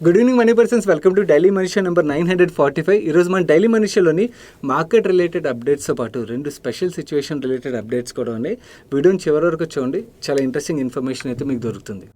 Good evening money persons, welcome to daily Manisha number 945. ఈరోజు మన daily మనిషాలోని market related అప్డేట్స్తో పాటు రెండు స్పెషల్ సిచ్యువేషన్ రిలేటెడ్ అప్డేట్స్ కూడా ఉన్నాయి. వీడియోని చివరి వరకు చూడండి, చాలా ఇంట్రెస్టింగ్ ఇన్ఫర్మేషన్ అయితే మీకు దొరుకుతుంది.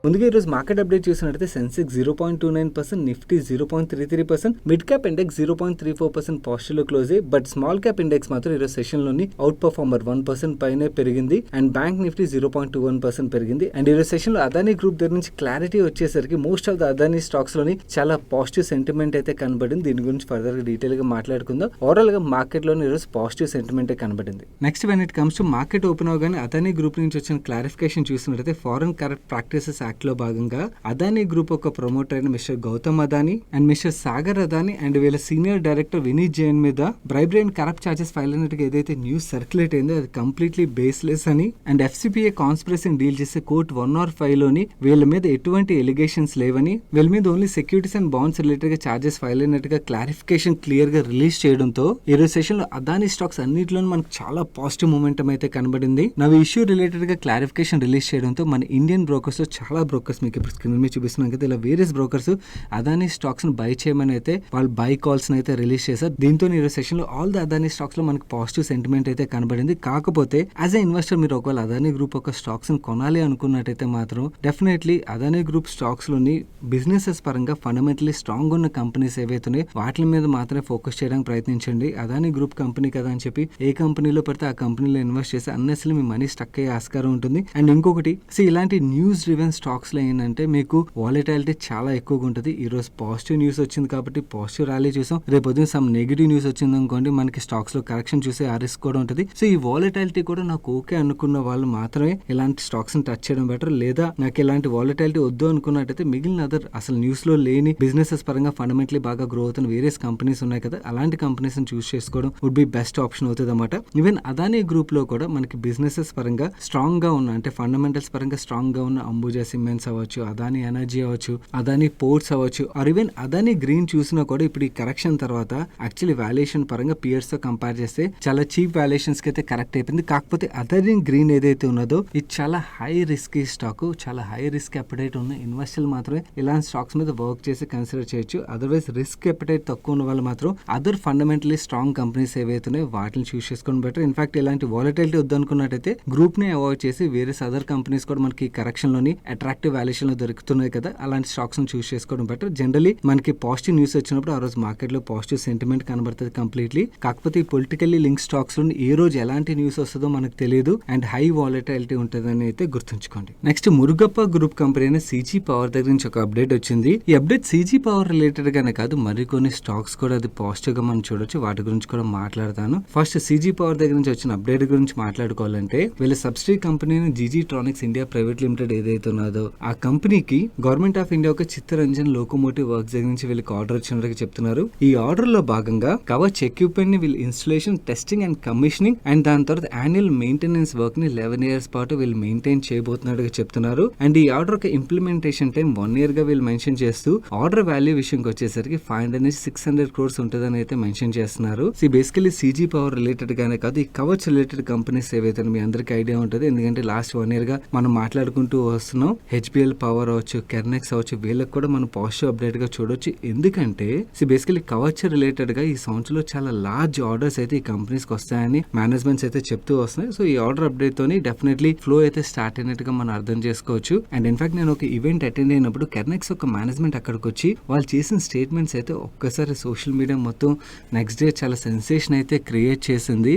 ముందుగా ఈరోజు మార్కెట్ అప్డేట్ చూసినట్లయితే Sensex 0.29%, Nifty 0.33%, mid cap index 0.34% పాజిటివ్లో క్లోజ్ అయ్యి, బట్ స్మాల్ క్యాప్ ఇండెక్స్ మాత్రం ఈరోజు సెషన్లోని అవుట్ పర్ఫార్మర్ 1% పైనే పెరిగింది. అండ్ బ్యాంక్ నిఫ్టీ 0.21% పెరిగింది. అండ్ ఈరోజు సెషన్లో అదానీ గ్రూప్ దగ్గర నుంచి క్లారిటీ వచ్చేసరికి మోస్ట్ ఆఫ్ ద అదానీ స్టాక్స్లోని చాలా పాజిటివ్ సెంటిమెంట్ అయితే కనబడింది. దీని గురించి ఫర్దర్గా డీటెయిల్గా మాట్లాడుకుందాం. ఓవరాల్గా మార్కెట్లోని ఈరోజు పాజిటివ్ సెంటిమెంటే కనబడింది. Next when it comes to market open అవగానే అదానీ గ్రూప్ నుంచి వచ్చిన క్లారిఫికేషన్ చూసినట్లయితే ఫారెన్ కరెక్ట్ ప్రాక్టీసెస్ లో భాగంగా అదానీ గ్రూప్ ఒక ప్రమోటర్ అయిన mister Gautam Adani and mister Sagar Adani and వీళ్ళ సీనియర్ డైరెక్టర్ వినీత్ జైన్ మీద bribery and corrupt charges file అయినట్టుగా ఏదైతే న్యూస్ సర్క్యులేట్ అయిందో అది కంప్లీట్లీ బేస్లెస్ అని అండ్ FCPA కాన్స్పిరసీని డీల్ చేసే కోర్ట్ 105 లోని వీళ్ళ మీద ఎటువంటి ఎలిగేషన్స్ లేవని, వీళ్ళ మీద only securities and bonds related గా చార్జెస్ ఫైల్ అయినట్టుగా క్లారిఫికేషన్ క్లియర్ గా రిలీజ్ చేయడంతో ఈరోజు సెషన్ లో అదానీ స్టాక్స్ అన్నింటిలో మనకు చాలా పాజిటివ్ మూమెంటం అయితే కనబడింది. నవ్వు ఇష్యూ రిలేటెడ్ గా క్లారిఫికేషన్ రిలీజ్ చేయడంతో మన ఇండియన్ బ్రోకర్స్ లో చాలా బ్రోకర్స్ మీకు ఇప్పుడు స్క్రీన్ మీద చూపిస్తున్నాం కదా, ఇలా వేరియస్ బ్రోకర్స్ అదానీ స్టాక్స్ ని బై చేయమని అయితే వాళ్ళు బై కాల్స్ అయితే రిలీజ్ చేశారు. దీంతో ఈ సెషన్ లో ఆల్ ద అదానీ స్టాక్స్ లో మనకి పాజిటివ్ సెంటిమెంట్ అయితే కనబడింది. కాకపోతే యాజ్ ఎ ఇన్వెస్టర్ మీరు ఒకవేళ అదానీ గ్రూప్ ఒక స్టాక్స్ ని కొనాలి అనుకున్నట్టయితే మాత్రం డెఫినెట్లీ అదానీ గ్రూప్ స్టాక్స్ లోని బిజినెసెస్ పరంగా ఫండమెంటలీ స్ట్రాంగ్ ఉన్న కంపెనీస్ ఏవైతున్నాయి వాటి మీద మాత్రమే ఫోకస్ చేయడానికి ప్రయత్నించండి. అదానీ గ్రూప్ కంపెనీ కదా అని చెప్పి ఏ కంపెనీలో పడితే ఆ కంపెనీలో ఇన్వెస్ట్ చేస్తే అన్నెస్లీ మీ మనీ స్టక్ అయ్యే ఆస్కారం ఉంటుంది. అండ్ ఇంకొకటి ఇలాంటి న్యూస్ డ్రివెన్ స్టాక్స్ లో ఏంటంటే మీకు వాలటాలిటీ చాలా ఎక్కువగా ఉంటుంది. ఈ రోజు పాజిటివ్ న్యూస్ వచ్చింది కాబట్టి పాజిటివ్ ర్యాలీ చూసాం. రేపు పొద్దున సమ్ నెగిటివ్ న్యూస్ వచ్చింది అనుకోండి, మనకి స్టాక్స్ లో కరెక్షన్ చూసే ఆ రిస్క్ కూడా ఉంటుంది. ఈ వాలటాలిటీ కూడా నాకు ఓకే అనుకున్న వాళ్ళు మాత్రమే ఇలాంటి స్టాక్స్ ని టచ్ చేయడం బెటర్. లేదా నాకు ఇలాంటి వాలటాలిటీ వద్దు అనుకున్నట్టయితే మిగిలిన అదర్ అసలు న్యూస్ లో లేని బిజినెసెస్ పరంగా ఫండమెంటలీ బాగా గ్రో అవుతున్న వేరియస్ కంపెనీస్ ఉన్నాయి కదా, అలాంటి కంపెనీస్ ని చూస్ చేసుకోవడం వుడ్ బి బెస్ట్ ఆప్షన్ అవుతుంది అన్నమాట. ఈవెన్ అదానీ గ్రూప్ లో కూడా మనకి బిజినెసెస్ పరంగా స్ట్రాంగ్ గా ఉన్న అంటే ఫండమెంటల్స్ పరంగా స్ట్రాంగ్ గా ఉన్న అంబుజా సిమెంట్స్ అవ్వచ్చు, అదానీ ఎనర్జీ అవ్వచ్చు, అదానీ పోర్ట్స్ అవ్వచ్చు, ఆర్ ఈవెన్ అదానీ గ్రీన్ చూసినా కూడా ఇప్పుడు ఈ కరెక్షన్ తర్వాత యాక్చువల్లీ వాల్యుయేషన్ పరంగా పియర్స్ తో కంపేర్ చేస్తే చాలా చీప్ వాల్యుయేషన్స్ కి అయితే కరెక్ట్ అయిపోయింది. కాకపోతే అదానీ గ్రీన్ ఏదైతే ఉన్నదో ఇది చాలా హై రిస్క్ స్టాక్, చాలా హై రిస్క్ అపెటైట్ ఉన్న ఇన్వెస్టర్లు మాత్రమే ఇలాంటి స్టాక్స్ మీద వర్క్ చేసి కన్సిడర్ చేయొచ్చు. అదర్వైజ్ రిస్క్ అపెటైట్ తక్కువ ఉన్న వాళ్ళు మాత్రం అదర్ ఫండమెంటలీ స్ట్రాంగ్ కంపెనీస్ ఏవైతున్నాయో వాటిని చూస్ చేసుకోవడం బెటర్. ఇన్ఫాక్ట్ ఇలాంటి వాలటిలిటీ వద్దనుకున్నట్టయితే గ్రూప్ ని అవాయిడ్ చేసి వేరే అదర్ కంపెనీస్ కూడా మనకి కరెక్షన్ లోని అట్రాక్టివ్ వాల్యుయేషన్ లో దొరుకుతున్నాయి కదా, అలాంటి స్టాక్స్ ని చూస్ చేసుకోవడం బెటర్. జనరలీ మనకి పాజిటివ్ న్యూస్ వచ్చినప్పుడు ఆ రోజు మార్కెట్ లో పాజిటివ్ సెంటిమెంట్ కనబడుతుంది కంప్లీట్లీ. కాకపోతే ఈ పొలిటికల్లీ లింక్ స్టాక్స్ లో ఏ రోజు ఎలాంటి న్యూస్ వస్తుందో మనకు తెలియదు అండ్ హై వాలటిలిటీ ఉంటుందని అయితే గుర్తుంచుకోండి. నెక్స్ట్ మురుగప్ప గ్రూప్ కంపెనీ అయిన CG పవర్ దగ్గర నుంచి ఒక అప్డేట్ వచ్చింది. ఈ అప్డేట్ CG పవర్ రిలేటెడ్ గానే కాదు, మరికొన్ని స్టాక్స్ కూడా అది పాజిటివ్ గా మనం చూడొచ్చు, వాటి గురించి కూడా మాట్లాడతాను. ఫస్ట్ CG పవర్ దగ్గర నుంచి వచ్చిన అప్డేట్ గురించి మాట్లాడుకోవాలంటే వీళ్ళ subsidy company GG ట్రానిక్స్ India private limited ఏదైతే ఉన్నదో ఆ కంపెనీకి గవర్నమెంట్ ఆఫ్ ఇండియా ఒక చిత్తరంజన్ లోకోమోటివ్ వర్క్స్ దగ్గర నుంచి వీళ్ళకి ఆర్డర్ వచ్చినట్టుగా చెప్తున్నారు. ఈ ఆర్డర్ లో భాగంగా కవచ్ ఎక్విప్మెంట్ ని వీళ్ళు installation, testing and commissioning and దాని తర్వాత యాన్యువల్ మెయింటెనెన్స్ వర్క్ ని 11 years పాటు వీళ్ళు మెయింటైన్ చేయబోతున్నట్టుగా చెప్తున్నారు. అండ్ ఈ ఆర్డర్ ఒక ఇంప్లిమెంటేషన్ టైం 1 year గా వీళ్ళు మెన్షన్ చేస్తూ ఆర్డర్ వాల్యూ విషయంకి వచ్చేసరికి 500 నుంచి 600 crores ఉంటుందని అయితే మెన్షన్ చేస్తున్నారు. బేసికలీ CG పవర్ రిలేటెడ్ గానే కాదు, ఈ కవచ్ రిలేటెడ్ కంపెనీస్ ఏవైతే మీ అందరికి ఐడియా ఉంటుంది, ఎందుకంటే లాస్ట్ 1 year గా మనం మాట్లాడుకుంటూ వస్తున్నాం. HBL పవర్ అవచ్చు, కెర్నెక్స్ అవచ్చు, వీళ్ళకి కూడా మనం పాజిటివ్ అప్డేట్ గా చూడొచ్చు. ఎందుకంటే బేసికలీ కవచ్ రిలేటెడ్ గా ఈ సంవత్సరంలో చాలా లార్జ్ ఆర్డర్స్ అయితే ఈ కంపెనీస్ కి వస్తాయని మేనేజ్మెంట్స్ అయితే చెప్తూ వస్తున్నాయి. ఈ ఆర్డర్ అప్డేట్ తోని డెఫినెట్లీ ఫ్లో అయితే స్టార్ట్ అయినట్టుగా మనం అర్థం చేసుకోవచ్చు. అండ్ ఇన్ఫాక్ట్ నేను ఒక ఈవెంట్ అటెండ్ అయినప్పుడు కెర్నెక్స్ ఒక మేనేజ్మెంట్ అక్కడికి వచ్చి వాళ్ళు చేసిన స్టేట్మెంట్స్ అయితే ఒక్కసారి సోషల్ మీడియా మొత్తం నెక్స్ట్ డే చాలా సెన్సేషన్ అయితే క్రియేట్ చేసింది.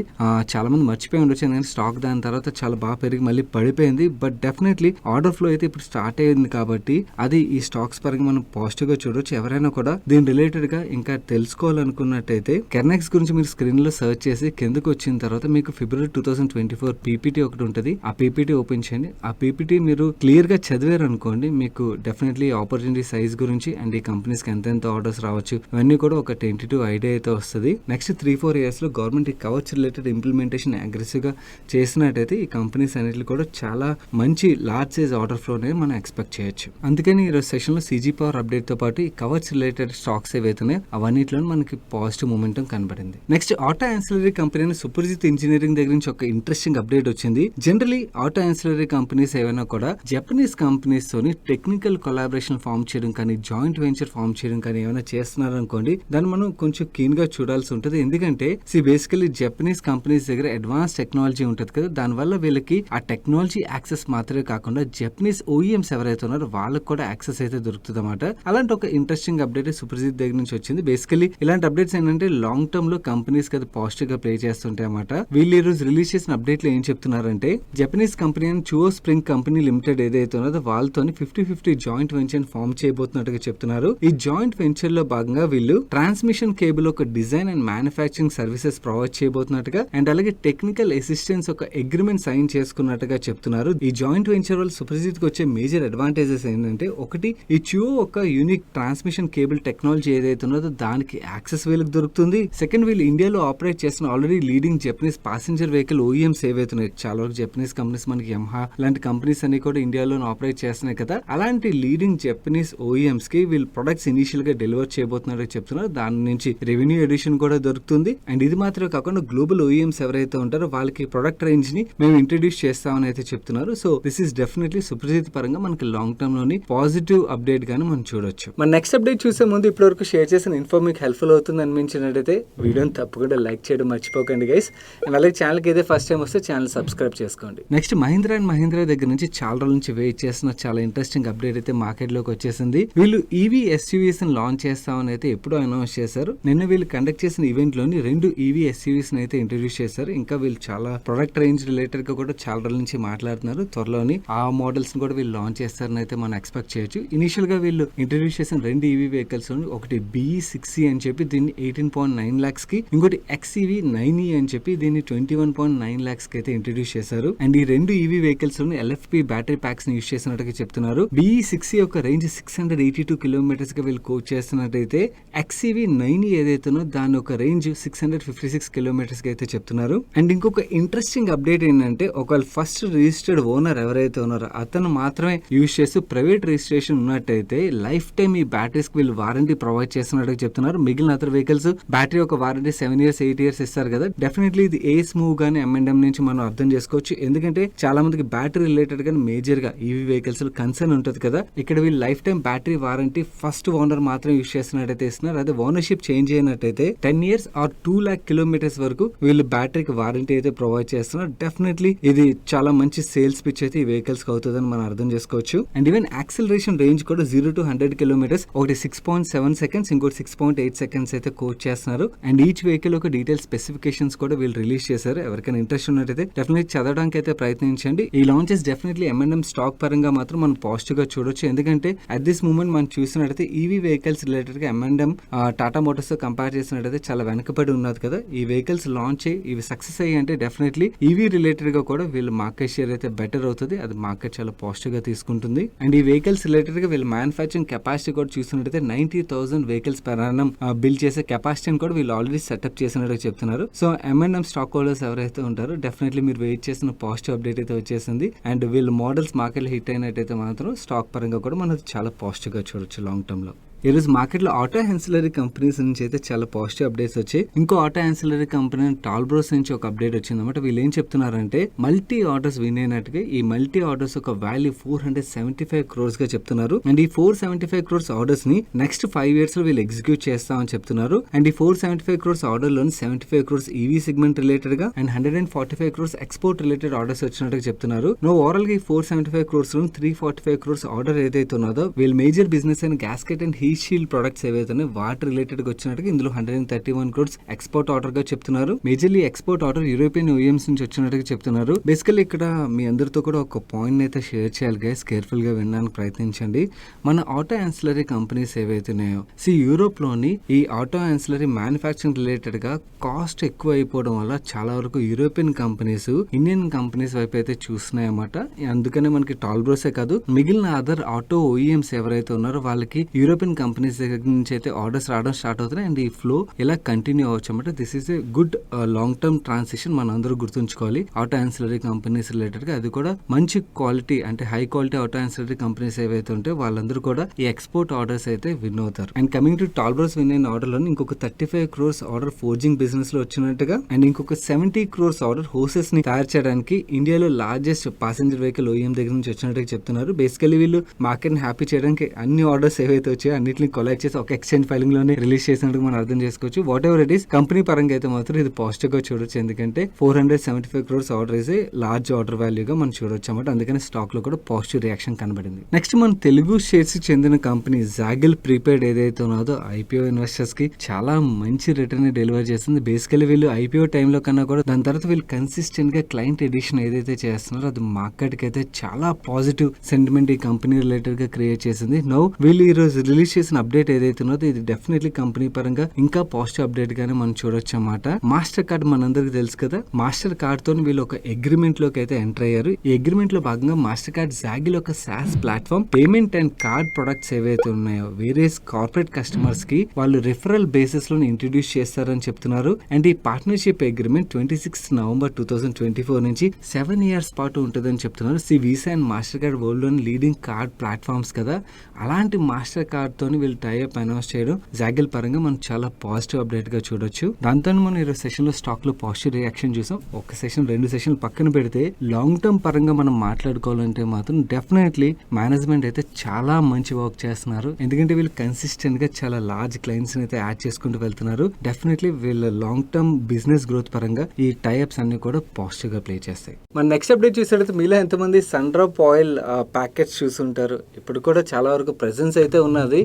చాలా మంది మర్చిపోయి ఉండొచ్చు, ఎందుకంటే స్టాక్ దాని తర్వాత చాలా బాగా పెరిగి మళ్ళీ పడిపోయింది. బట్ డెఫినెట్లీ ఆర్డర్ ఫ్లో అయితే ఇప్పుడు స్టార్ట్ అయింది కాబట్టి అది ఈ స్టాక్స్ పరంగా మనం పాజిటివ్ గా చూడొచ్చు. ఎవరైనా కూడా దీని రిలేటెడ్ గా ఇంకా తెలుసుకోవాలనుకున్నట్టయితే కెర్నెక్స్ గురించి మీరు స్క్రీన్ లో సర్చ్ చేసి కిందకు వచ్చిన తర్వాత మీకు February 2024 PPT ఒకటి ఉంటుంది. ఆ PPT ఓపెన్ చేయండి. ఆ PPT మీరు క్లియర్ గా చదివారు అనుకోండి, మీకు డెఫినెట్లీ ఆపర్చునిటీ సైజ్ గురించి అండ్ ఈ కంపెనీస్ కి ఎంత ఆర్డర్స్ రావచ్చు ఇవన్నీ కూడా ఒక టెంటేటివ్ ఐడియా అయితే వస్తుంది. నెక్స్ట్ 3-4 years లో గవర్నమెంట్ ఈ కవచ్ రిలేటెడ్ ఇంప్లిమెంటేషన్ అగ్రెసివ్ గా చేసినట్టయితే ఈ కంపెనీస్ అన్నిటి కూడా చాలా మంచి లార్జ్ సైజ్ ఆర్డర్ ఫ్లో అనేది మనం ఎక్స్పెక్ట్ చేయొచ్చు. అందుకని ఈ రోజు సెషన్ లో CG Power అప్డేట్ తో పాటు ఈ కవర్స్ రిలేటెడ్ స్టాక్స్ ఏవైతున్నాయో అవన్నిట్లో మనకి పాజిటివ్ మూమెంటం కనబడింది. Next auto ancillary company Suprajit engineering దగ్గర నుంచి ఒక ఇంట్రెస్టింగ్ అప్డేట్ వచ్చింది. జనరలీ ఆటో యాన్సిలరీ కంపెనీస్ ఏవైనా కూడా జపనీస్ కంపెనీస్ తోని టెక్నికల్ కొలాబరేషన్ ఫార్మ్ చేయడం కానీ జాయింట్ వెంచర్ ఫార్మ్ చేయడం కానీ ఏమైనా చేస్తున్నారు అనుకోండి, దాన్ని మనం కొంచెం కీన్ గా చూడాల్సి ఉంటుంది. ఎందుకంటే బేసికలీ జపనీస్ కంపెనీస్ దగ్గర అడ్వాన్స్ టెక్నాలజీ ఉంటుంది కదా, దానివల్ల వీళ్ళకి ఆ టెక్నాలజీ యాక్సెస్ మాత్రమే కాకుండా జపనీస్ OEMs ఎవరైతే ఉన్నారో వాళ్ళకి కూడా యాక్సెస్ అయితే దొరుకుతుంది అన్నమాట. అలాంటి ఒక ఇంట్రెస్టింగ్ అప్డేట్ సుప్రజిత్ దగ్గర నుంచి వచ్చింది. బేసికలీ ఇలాంటి అప్డేట్స్ ఏంటంటే లాంగ్ టర్మ్ లో కంపెనీస్ కదా పాజిటివ్ గా ప్లే చేస్తుంటాయి అన్నమాట. వీళ్ళు ఈ రోజు రిలీజ్ చేసిన అప్డేట్ లో ఏం చెప్తున్నారంటే జపనీస్ కంపెనీ అని చువో స్ప్రింగ్ కంపెనీ లిమిటెడ్ ఏదైతే ఉన్నదో వాళ్ళతో 50-50 జాయింట్ వెంచర్ ఫార్మ్ చేయబోతున్నట్టుగా చెప్తున్నారు. ఈ జాయింట్ వెంచర్ లో భాగంగా వీళ్ళు ట్రాన్స్మిషన్ కేబుల్ ఒక design and manufacturing services provide చేయబోతున్నట్టుగా అండ్ అలాగే టెక్నికల్ అసిస్టెన్స్ ఒక అగ్రిమెంట్ సైన్ చేసుకున్నట్టుగా చెప్తున్నారు. ఈ జాయింట్ వెంచర్ వల్ల సుప్రజిత్ కి వచ్చే మేజర్ అడ్వాంటేజెస్ ఏంటంటే ఒకటి, ఈ చువో ఒక యూనిక్ ట్రాన్స్మిషన్ కేబుల్ టెక్నాలజీ ఏదైతే ఉన్నదో దానికి యాక్సెస్ వీళ్ళకి దొరుకుతుంది. సెకండ్, వీళ్ళు ఇండియాలో ఆపరేట్ చేస్తున్న already leading Japanese passenger vehicle OEMs ఏవైతున్నాయి, చాలా వరకు జపనీస్ కంపెనీస్ మనకి యమహా లాంటి కంపెనీస్ అన్ని కూడా ఇండియాలో ఆపరేట్ చేస్తున్నాయి కదా, అలాంటి లీడింగ్ జపనీస్ OEMs కి వీళ్ళు ప్రొడక్ట్స్ ఇనిషియల్ గా డెలివర్ చేయబోతున్నారో చెప్తున్నారు. దాని నుంచి రెవెన్యూ ఎడిషన్ కూడా దొరుకుతుంది. అండ్ ఇది మాత్రమే కాకుండా గ్లోబల్ OEMs ఎవరైతే ఉంటారో వాళ్ళకి ప్రొడక్ట్ రేంజ్ ని మేము ఇంట్రడ్యూస్ చేస్తామని అయితే చెప్తున్నారు. So this is definitely Suprajit పరంగా మనకి లాంగ్ టర్మ్ లోని పాజిటివ్ అప్డేట్ గానీ మనం చూడొచ్చు. మన నెక్స్ట్ అప్డేట్ చూసే ముందు ఇప్పటి వరకు షేర్ చేసిన ఇన్ఫో మీకు హెల్ప్ఫుల్ అవుతుంది అనిపించినట్టయితే వీడియోని తప్పకుండా లైక్ చేయడం మర్చిపోకండి గైస్. అండ్ అలాగే ఛానల్ కి ఏదే ఫస్ట్ టైం వస్తే ఛానల్ సబ్స్క్రైబ్ చేసుకోండి. నెక్స్ట్ మహీంద్రా అండ్ మహీంద్రా దగ్గర నుంచి చాలా రోజుల నుంచి వెయిట్ చేస్తున్న చాలా ఇంట్రెస్టింగ్ అప్డేట్ అయితే మార్కెట్ లోకి వచ్చేసింది. వీళ్ళు EV SUVs లాంచ్ చేస్తామని అయితే ఎప్పుడో అనౌన్స్ చేశారు. నిన్న వీళ్ళు కండక్ట్ చేసిన ఈవెంట్ లోని 2 EV SUVs అయితే ఇంట్రడ్యూస్ చేశారు. ఇంకా వీళ్ళు చాలా ప్రొడక్ట్ రేంజ్ రిలేటెడ్ గా కూడా చాలా రోజుల నుంచి మాట్లాడుతున్నారు. త్వరలోని ఆ మోడల్స్ కూడా వీళ్ళు లాంచ్ చేస్తారని అయితే మనం ఎక్స్పెక్ట్ చేయొచ్చు. ఇనిషియల్ గా వీళ్ళు ఇంట్రడ్యూస్ చేసిన 2 EV వెహికల్స్ ఒకటి BE6E అని చెప్పి దీన్ని 18.9 lakhs కి, ఇంకోటి XEV 9E అని చెప్పి దీన్ని 21.9 lakhs కి అయితే ఇంట్రడ్యూస్ చేశారు. అండ్ ఈ 2 EV వెహికల్స్ లోని LFP బ్యాటరీ ప్యాక్స్ ని యూస్ చేసినట్టుగా చెప్తున్నారు. BE6E యొక్క రేంజ్ 682 కిలోమీటర్స్ గా వీళ్ళు కోచ్ చేస్తున్నట్టయితే XEV 9E ఏదైతుందో దాని ఒక రేంజ్ 656 కిలోమీటర్స్ కి అయితే చెప్తున్నారు. అండ్ ఇంకొక ఇంట్రెస్టింగ్ అప్డేట్ ఏంటంటే ఒకవేళ ఫస్ట్ రిజిస్టర్డ్ ఓనర్ ఎవరైతే ఉన్నారో అతను మాత్రమే యూజ్ చేస్తూ ప్రైవేట్ రిజిస్ట్రేషన్ ఉన్నట్టయితే లైఫ్ టైమ్ ఈ బ్యాటరీస్ కి వీళ్ళు వారంటీ ప్రొవైడ్ చేస్తున్నట్టుగా చెప్తున్నారు. మిగిలిన అదర్ వెహికల్స్ బ్యాటరీ ఒక వారంటీ 7 years 8 years ఇస్తారు కదా, డెఫినెట్లీ ఇది ఏస్ మూవ్ గానీ M&M నుంచి మనం అర్థం చేసుకోవచ్చు. ఎందుకంటే చాలా మందికి బ్యాటరీ రిలేటెడ్ గా మేజర్ గా EV వెహికల్స్ లో కన్సర్న్ ఉంటుంది కదా, ఇక్కడ వీళ్ళు life time battery warranty first owner మాత్రం యూజ్ చేస్తున్నట్టయితే ఇస్తున్నారు. అదే ఓనర్షిప్ చేంజ్ అయినట్టయితే 10 years or 2 lakh kilometers వరకు వీళ్ళు బ్యాటరీకి వారంటీ అయితే ప్రొవైడ్ చేస్తున్నారు. డెఫినెట్లీ ఇది చాలా మంచి సేల్స్ పిచ్ అయితే ఈ వెహికల్స్ కి అవుతుందని మనం అర్థం చేసుకోవచ్చు. అండ్ ఈవెన్ యాక్సిలరేషన్ రేంజ్ కూడా 0 to 100 kilometers ఒకటి 6.7 seconds, ఇంకోటి 6.8 seconds అయితే కోచ్ చేస్తున్నారు. అండ్ ఈచ్ వెహికల్ ఒక డీటెయిల్ స్పెసిఫికేషన్స్ కూడా వీళ్ళు రిలీజ్ చేశారు. ఎవరికైనా ఇంట్రెస్ట్ ఉన్నట్టయితే డెఫినెట్లీ చదవడానికి అయితే ప్రయత్నించండి. ఈ లాంచెస్ డెఫినెట్లీ M&M స్టాక్ పరంగా మాత్రం మనం పాజిటివ్ గా చూడొచ్చు. ఎందుకంటే అట్ దిస్ మూమెంట్ మనం చూసినట్టయితే EV వెహికల్స్ రిలేటెడ్ గా M&M టాటా మోటార్స్ తో కంపేర్ చేసినట్టయితే చాలా వెనకబడి ఉన్నది కదా. ఈ వెహికల్స్ లాంచ్ అయ్యి ఇవి సక్సెస్ అయ్యి అంటే డెఫినెట్లీ EV రిలేటెడ్ గా కూడా వీళ్ళు మార్కెట్ షేర్ అయితే బెటర్ అవుతుంది. అది మార్కెట్ చాలా పాజిటివ్ గా తీసుకుంటుంది. అండ్ ఈ వెహికల్స్ రిలేటెడ్ గా వీళ్ళు మ్యానుఫ్యాక్చరింగ్ కెపాసిటీ కూడా చూసినట్టయితే 90,000 వెహికల్స్ పర్ annum బిల్డ్ చేసే కెపాసిటీని కూడా వీళ్ళు ఆల్రెడీ సెటప్ చేసినట్టు చెప్తున్నారు. సో M&M స్టాక్ హోల్డర్స్ ఎవరైతే ఉంటారో డెఫినెట్లీ మీరు వెయిట్ చేసిన పాజిటివ్ అప్డేట్ అయితే వచ్చేసింది. అండ్ వీళ్ళు మోడల్స్ మార్కెట్ హిట్ అయినట్టయితే మాత్రం స్టాక్ పరంగా కూడా మనం చాలా పాజిటివ్ గా చూడొచ్చు లాంగ్ టర్మ్ లో. ఈ రోజు మార్కెట్ లో ఆటో యాన్సిలరీ కంపెనీస్ నుంచి అయితే చాలా పాజిటివ్ అప్డేట్స్ వచ్చాయి. ఇంకో ఆటో యాన్సిలరీ కంపెనీ టాల్బ్రోస్ నుంచి ఒక అప్డేట్ వచ్చింది అనమాట. వీళ్ళు ఏం చెప్తున్నారంటే మల్టీ ఆర్డర్స్ విన్ అయినట్టుగా ఈ మల్టీ ఆర్డర్స్ ఒక వాల్యూ 475 crores గా చెప్తున్నారు. అండ్ ఈ 475 crores ఆర్డర్స్ ని నెక్స్ట్ 5 years లో వీళ్ళు ఎగ్జిక్యూట్ చేస్తామని చెప్తున్నారు. అండ్ ఈ 475 crores ఆర్డర్ లోని 75 crores EV సెగ్మెంట్ రిలేటెడ్ గా and 145 crores export related orders వచ్చినట్టుగా చెప్తున్నారు. ఓవరాల్ గా ఈ 475 crores లో 345 crores ఆర్డర్ ఏదైతే ఉన్నదో వీళ్ళు మేజర్ బిజినెస్ అయిన gasket and heat shield products ఏవైతే వాటర్ రిలేటెడ్ గా వచ్చినట్టుగా ఇందులో 131 crores ఎక్స్పోర్ట్ ఆర్డర్ గా చెప్తున్నారు. Majorly export order European OEMs నుంచి వచ్చినట్టుగా చెప్తున్నారు. బేసికల్లీ ఇక్కడ మీ అందరితో కూడా ఒక పాయింట్ అయితే షేర్ చేయాలి గైస్, కేర్ఫుల్ గా వినడానికి ప్రయత్నించండి. మన ఆటో యాన్సిలరీ కంపెనీస్ ఏవైతున్నాయో యూరోప్ లోని ఈ ఆటో యాన్సిలరీ మ్యానుఫ్యాక్చరింగ్ రిలేటెడ్ గా కాస్ట్ ఎక్కువ అయిపోవడం వల్ల చాలా వరకు యూరోపియన్ కంపెనీస్ ఇండియన్ కంపెనీస్ వైపు అయితే చూస్తున్నాయి అన్నమాట. అందుకనే మనకి టాల్బ్రోసే కాదు మిగిలిన అదర్ ఆటో OEMs ఎవరైతే ఉన్నారో వాళ్ళకి యూరోపియన్ కంపెనీస్ దగ్గర నుంచి అయితే ఆర్డర్స్ రావడం స్టార్ట్ అవుతున్నాయి అండ్ ఈ ఫ్లో ఇలా కంటిన్యూ అవ్వచ్చు అనమాట. This is a good long term transition మన అందరూ గుర్తుంచుకోవాలి. ఆటో యాన్సిలరీ కంపెనీస్ రిలేటెడ్ గా అది కూడా మంచి క్వాలిటీ అంటే high quality auto ancillary companies ఏవైతే ఉంటే వాళ్ళందరూ కూడా ఈ ఎక్స్పోర్ట్ ఆర్డర్స్ అయితే విన్ అవుతారు. And coming to Talbros win అయిన ఆర్డర్ లో ఇంకొక 35 crores ఆర్డర్ ఫోర్జింగ్ బిజినెస్ లో వచ్చినట్టుగా అండ్ ఇంకొక 70 crores ఆర్డర్ హోసెస్ ని తయారు చేయడానికి ఇండియాలో లార్జెస్ట్ ప్యాసింజర్ వెహికల్ ఓఎం దగ్గర నుంచి వచ్చినట్టుగా చెప్తున్నారు. బేసికలీ వీళ్ళు మార్కెట్ ని హ్యాపీ చేయడానికి అన్ని ఆర్డర్స్ ఏవైతే వచ్చాయో అన్నింటిని కొలెక్ట్ చేసి ఒక ఎక్స్చేంజ్ ఫైలింగ్ లోనే రిలీజ్ చేసినట్టు మనం అర్థం చేసుకోవచ్చు. What ever it is company పరంగా అయితే మాత్రం ఇది పాజిటివ్ గా చూడొచ్చు. ఎందుకంటే 475 crores order is large order వాల్యూగా మనం చూడొచ్చు అన్నమాట. అందుకని స్టాక్ లో కూడా పాజిటివ్ రియాక్షన్ కనబడింది. నెక్స్ట్ మన తెలుగు షేర్స్ కి చెందిన కంపెనీ జాగిల్ ప్రీపెయిడ్ ఏదైతే ఉన్నదో ఐపీఓ ఇన్వెస్టర్స్ కి చాలా మంచి రిటర్న్ డెలివర్ చేస్తుంది. బేసికలీ వీళ్ళు ఐపీఓ టైంలో కన్నా కూడా దాని తర్వాత వీళ్ళు కన్సిస్టెంట్ గా క్లయింట్ ఎడిషన్ ఏదైతే చేస్తున్నారో అది మార్కెట్ కి అయితే చాలా పాజిటివ్ సెంటిమెంట్ ఈ కంపెనీ రిలేటెడ్ గా క్రియేట్ చేసింది. నౌ వీళ్ళు ఈ రోజు రిలీజ్ చేసిన అప్డేట్ ఏదైతే ఉన్నదో ఇది డెఫినెట్లీ కంపెనీ పరంగా ఇంకా పాజిటివ్ అప్డేట్ గానే మనం చూడొచ్చు అన్నమాట. మాస్టర్ కార్డ్ మనందరికి తెలుసు కదా, మాస్టర్ కార్డ్ తో వీళ్ళు ఒక అగ్రిమెంట్ లోకి అయితే ఎంటర్ అయ్యారు. ఈ అగ్రిమెంట్ లో భాగంగా మాస్టర్ కార్డ్ జాగిల్ ఒక sauce platform payment and card products ఏవైతే ఉన్నాయో వేరియస్ కార్పొరేట్ కస్టమర్స్ కి వాళ్ళు రిఫరల్ బేసిస్ లో ఇంట్రడ్యూస్ చేస్తారని చెప్తున్నారు. అండ్ ఈ పార్ట్నర్షిప్ అగ్రిమెంట్ 26 November 2024 నుంచి 7 years పాటు ఉంటుందని చెప్తున్నారు. Visa and master card world లోని లీడింగ్ కార్డ్ ప్లాట్ఫామ్స్ కదా, అలాంటి మాస్టర్ కార్డ్ తోని వీళ్ళు టైఅప్ అనౌన్స్ చేయడం జాగిల్ పరంగా మనం చాలా పాజిటివ్ అప్డేట్ గా చూడొచ్చు. దాంతో మనం ఈరోజు సెషన్ లో స్టాక్ లో పాజిటివ్ రియాక్షన్ చూసాం. ఒక సెషన్ 2 సెషన్ పక్కన పెడితే లాంగ్ టర్మ్ పరంగా మనం మాట్లాడుకోవాలంటే మాత్రం డెఫినెట్లీ మేనేజ్మెంట్ అయితే చాలా మంచి వర్క్ చేస్తున్నారు. ఎందుకంటే వీళ్ళు కన్సిస్టెంట్ గా చాలా లార్జ్ క్లయింట్స్ అయితే యాడ్ చేసుకుంటూ వెళ్తున్నారు. డెఫినెట్లీ వీళ్ళ లాంగ్ టర్మ్ బిజినెస్ గ్రోత్ పరంగా ఈ టైఅప్స్ అన్ని కూడా పాజిటివ్ గా ప్లే చేస్తాయి. మన నెక్స్ట్ అప్డేట్ చూసేటైతే మీలో ఎంతమంది సన్ డ్రాప్ ఆయిల్ ప్యాకెట్స్ చూసుంటారు. ఇప్పుడు కూడా చాలా వరకు ప్రెసెన్స్ అయితే ఉన్నది.